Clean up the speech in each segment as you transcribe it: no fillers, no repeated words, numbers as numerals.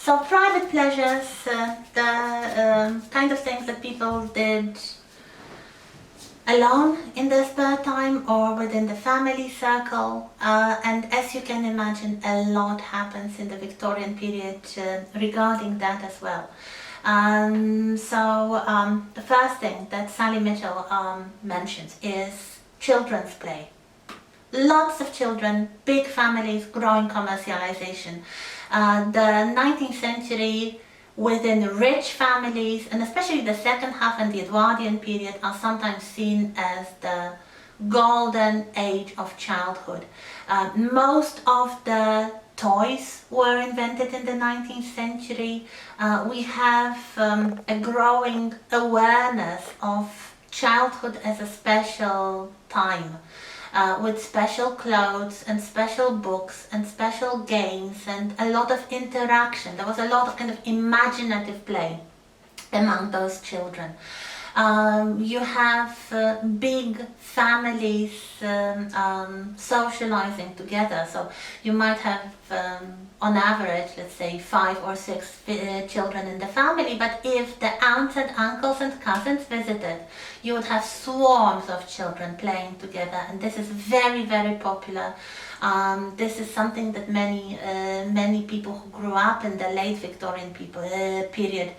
So private pleasures, the kind of things that people did alone in their spare time or within the family circle, and as you can imagine, a lot happens in the Victorian period regarding that as well. The first thing that Sally Mitchell mentions is children's play. Lots of children, big families, growing commercialization. The 19th century within rich families, and especially the second half and the Edwardian period, are sometimes seen as the golden age of childhood. Most of the toys were invented in the 19th century. We have a growing awareness of childhood as a special time. With special clothes and special books and special games and a lot of interaction. There was a lot of kind of imaginative play among those children. You have big families socializing together, so you might have on average, let's say 5 or 6 children in the family, but if the aunts and uncles and cousins visited, you would have swarms of children playing together, and this is very, very popular. This is something that many people who grew up in the late Victorian period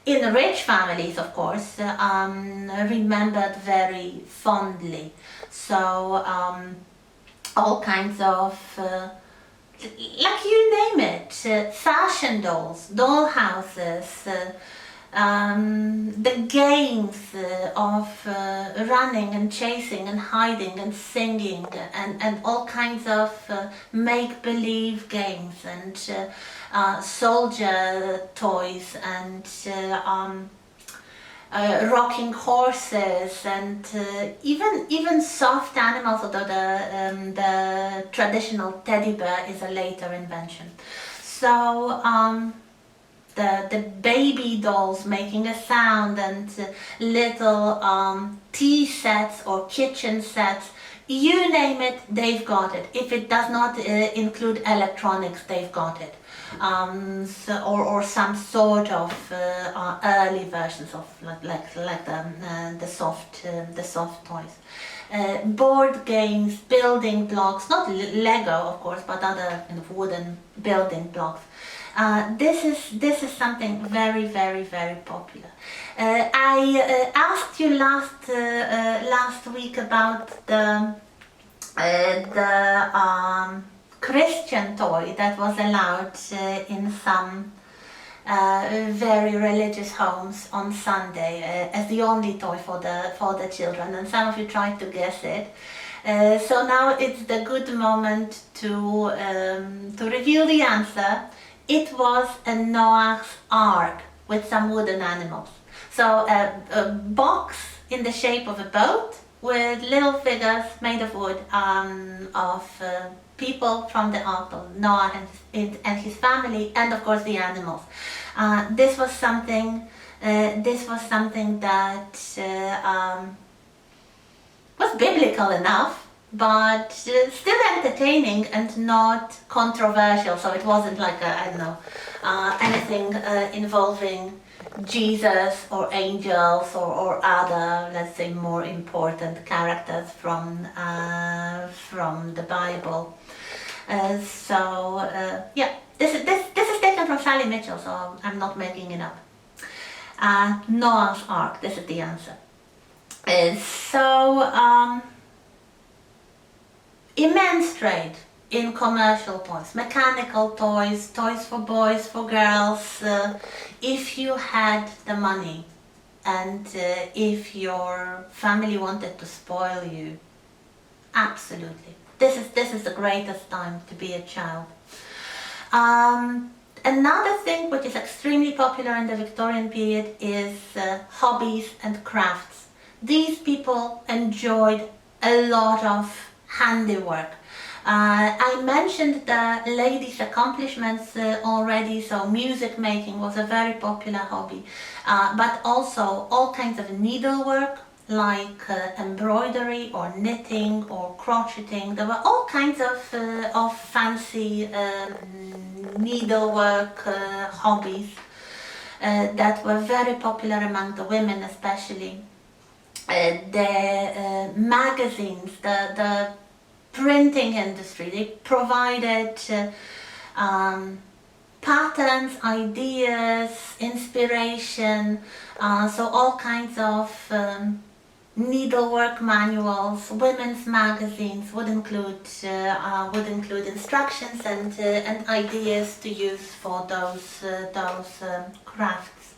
in rich families, of course, remembered very fondly. So all kinds of, like you name it, fashion dolls, doll houses, the games of running and chasing and hiding and singing, and all kinds of make-believe games and soldier toys and rocking horses and even soft animals, although the traditional teddy bear is a later invention. So the baby dolls making a sound and little tea sets or kitchen sets, you name it, they've got it. If it does not include electronics, they've got it. Or some sort of early versions of like the soft toys. Board games, building blocks, not Lego of course, but other kind of wooden building blocks. This is something very, very, very popular. I asked you last week about the Christian toy that was allowed in some very religious homes on Sunday as the only toy for the children, and some of you tried to guess it. So now it's the good moment to reveal the answer. It was a Noah's Ark with some wooden animals. So a box in the shape of a boat with little figures made of wood of people from the Ark, Noah and his family, and of course the animals. This was something that was biblical enough, but still entertaining and not controversial. So it wasn't like anything involving Jesus or angels or other, let's say, more important characters from the Bible. Yeah, this is taken from Sally Mitchell, so I'm not making it up. Noah's Ark, this is the answer. Immense trade in commercial toys, mechanical toys, toys for boys, for girls. If you had the money and if your family wanted to spoil you, absolutely. This is the greatest time to be a child. Another thing which is extremely popular in the Victorian period is hobbies and crafts. These people enjoyed a lot of handiwork. I mentioned the ladies' accomplishments already, so music making was a very popular hobby, but also all kinds of needlework, like embroidery or knitting or crocheting. There were all kinds of fancy needlework hobbies that were very popular among the women especially. The magazines, the printing industry, they provided patterns, ideas, inspiration, so all kinds of needlework manuals. Women's magazines would include instructions and ideas to use for those crafts.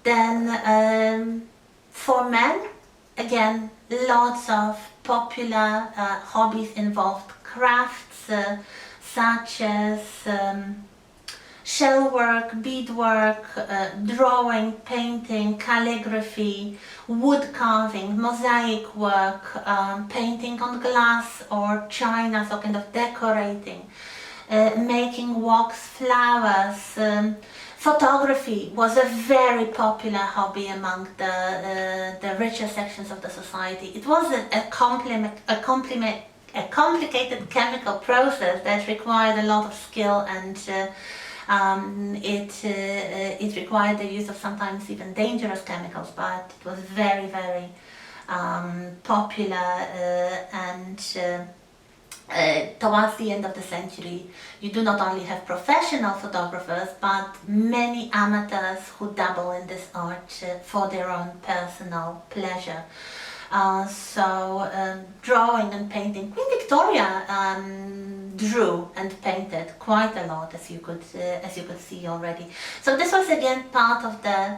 Then for men, again, lots of popular hobbies involved crafts such as shell work, beadwork, drawing, painting, calligraphy, wood carving, mosaic work, painting on glass or china, so kind of decorating, making wax, flowers. Photography was a very popular hobby among the richer sections of the society. It was a complicated chemical process that required a lot of skill, and it required the use of sometimes even dangerous chemicals, but it was very, very popular and towards the end of the century, you do not only have professional photographers, but many amateurs who dabble in this art for their own personal pleasure. Drawing and painting. Queen Victoria drew and painted quite a lot, as you could see already. So this was again part of the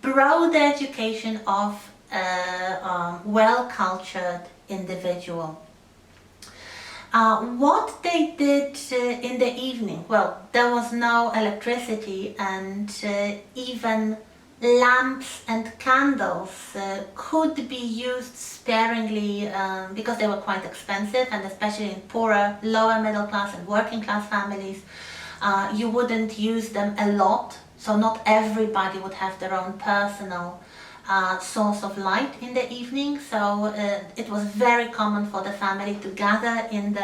broad education of a well-cultured individual. What they did in the evening, well, there was no electricity, and even lamps and candles could be used sparingly because they were quite expensive, and especially in poorer, lower middle class and working class families, you wouldn't use them a lot, so not everybody would have their own personal source of light in the evening. So it was very common for the family to gather in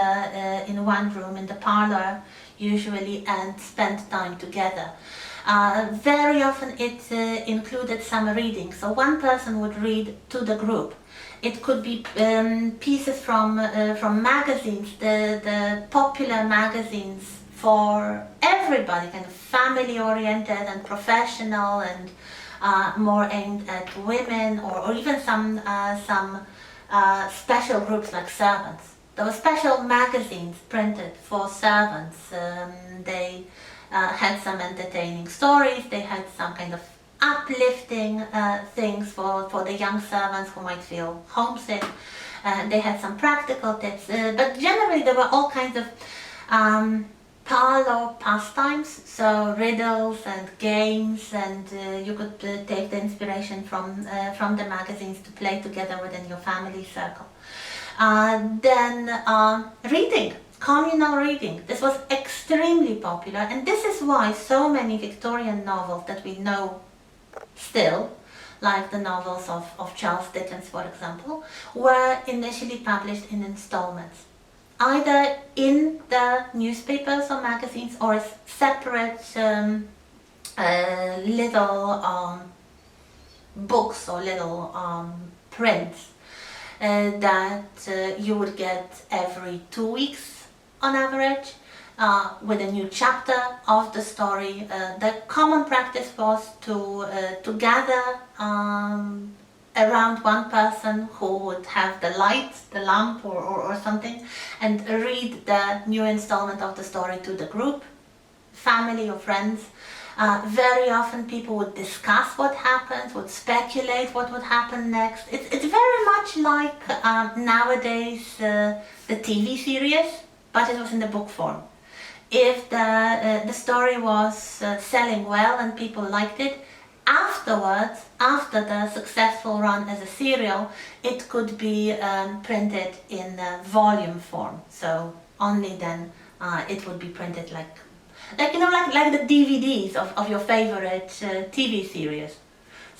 one room, in the parlor usually, and spend time together. Very often it included some reading, so one person would read to the group. It could be pieces from magazines, the popular magazines for everybody, kind of family oriented and professional, and more aimed at women, or even some special groups like servants. There were special magazines printed for servants. They had some entertaining stories, they had some kind of uplifting things for the young servants who might feel homesick. They had some practical tips, but generally there were all kinds of parlor pastimes, so riddles and games, and you could take the inspiration from the magazines to play together within your family circle. Then reading. Communal reading. This was extremely popular, and this is why so many Victorian novels that we know still, like the novels of Charles Dickens, for example, were initially published in installments, either in the newspapers or magazines, or as separate little books or little prints that you would get every 2 weeks on average, with a new chapter of the story. The common practice was to gather around one person who would have the light, the lamp or something, and read the new installment of the story to the group, family or friends. Very often people would discuss what happened, would speculate what would happen next. It's very much like nowadays the TV series, but it was in the book form. If the story was selling well and people liked it, afterwards, after the successful run as a serial, it could be printed in volume form. So only then it would be printed like the DVDs of your favorite TV series.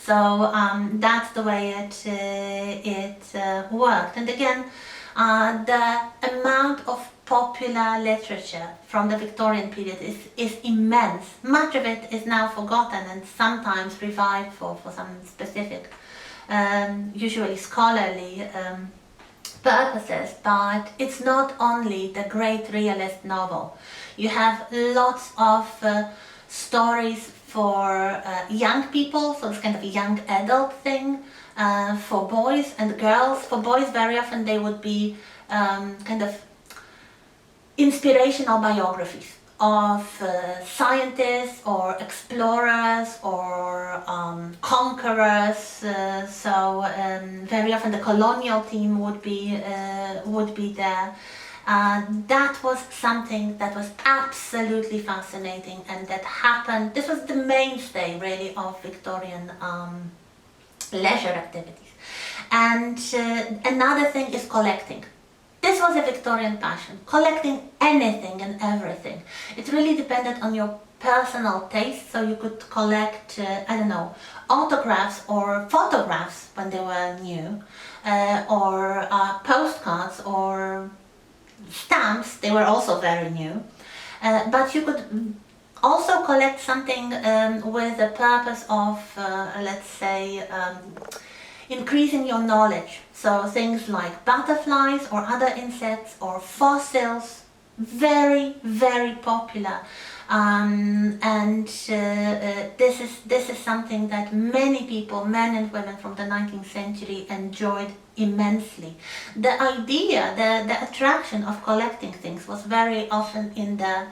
So that's the way it worked. And again, the amount of popular literature from the Victorian period is immense. Much of it is now forgotten and sometimes revived for some specific, usually scholarly purposes, but it's not only the great realist novel. You have lots of stories for young people, so it's kind of a young adult thing, for boys and girls. For boys, very often they would be kind of inspirational biographies of scientists or explorers or conquerors. Very often the colonial theme would be there. That was something that was absolutely fascinating and that happened. This was the mainstay really of Victorian leisure activities. And another thing is collecting. This was a Victorian passion, collecting anything and everything. It really depended on your personal taste, so you could collect, I don't know, autographs or photographs when they were new, or postcards or stamps. They were also very new. But you could also collect something with the purpose of, let's say, increasing your knowledge. So things like butterflies or other insects or fossils, very, very popular. This is something that many people, men and women from the 19th century, enjoyed immensely. The idea, the attraction of collecting things was very often in the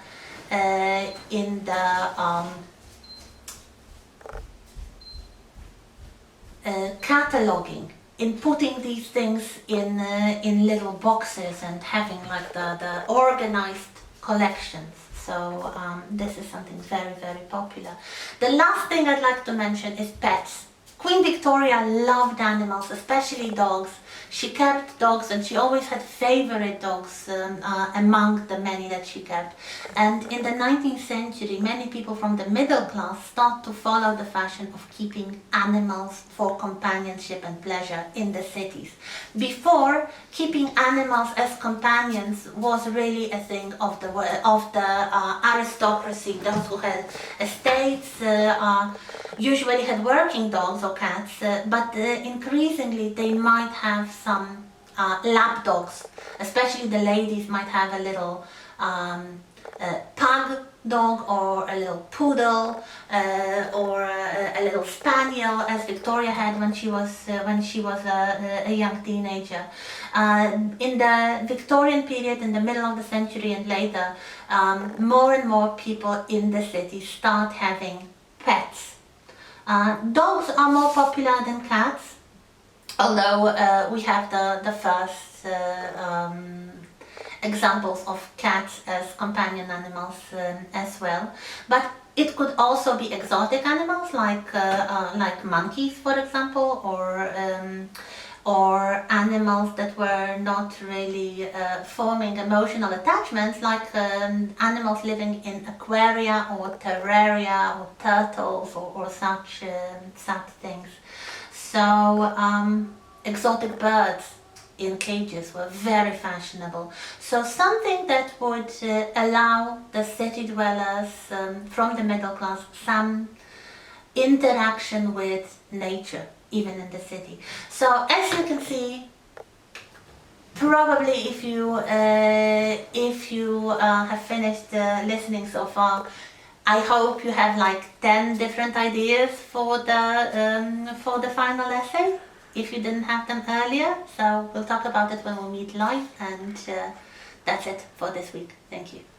cataloging, in putting these things in little boxes and having like the organized collections. So this is something very, very popular. The last thing I'd like to mention is pets. Queen Victoria loved animals, especially dogs. She kept dogs and she always had favorite dogs among the many that she kept. And in the 19th century, many people from the middle class start to follow the fashion of keeping animals for companionship and pleasure in the cities. Before, keeping animals as companions was really a thing of the aristocracy, those who had estates, usually had working dogs or cats, but increasingly they might have some lap dogs. Especially the ladies might have a little pug dog or a little poodle or a little spaniel, as Victoria had when she was a young teenager. In the Victorian period, in the middle of the century and later, more and more people in the city start having pets. Dogs are more popular than cats, although we have the first examples of cats as companion animals as well. But it could also be exotic animals like monkeys, for example, or animals that were not really forming emotional attachments, like animals living in aquaria or terraria or turtles or such things. So exotic birds in cages were very fashionable. So something that would allow the city dwellers from the middle class some interaction with nature, even in the city. So as you can see, probably if you have finished listening so far, I hope you have like 10 different ideas for the final essay, if you didn't have them earlier. So we'll talk about it when we meet live, and that's it for this week. Thank you.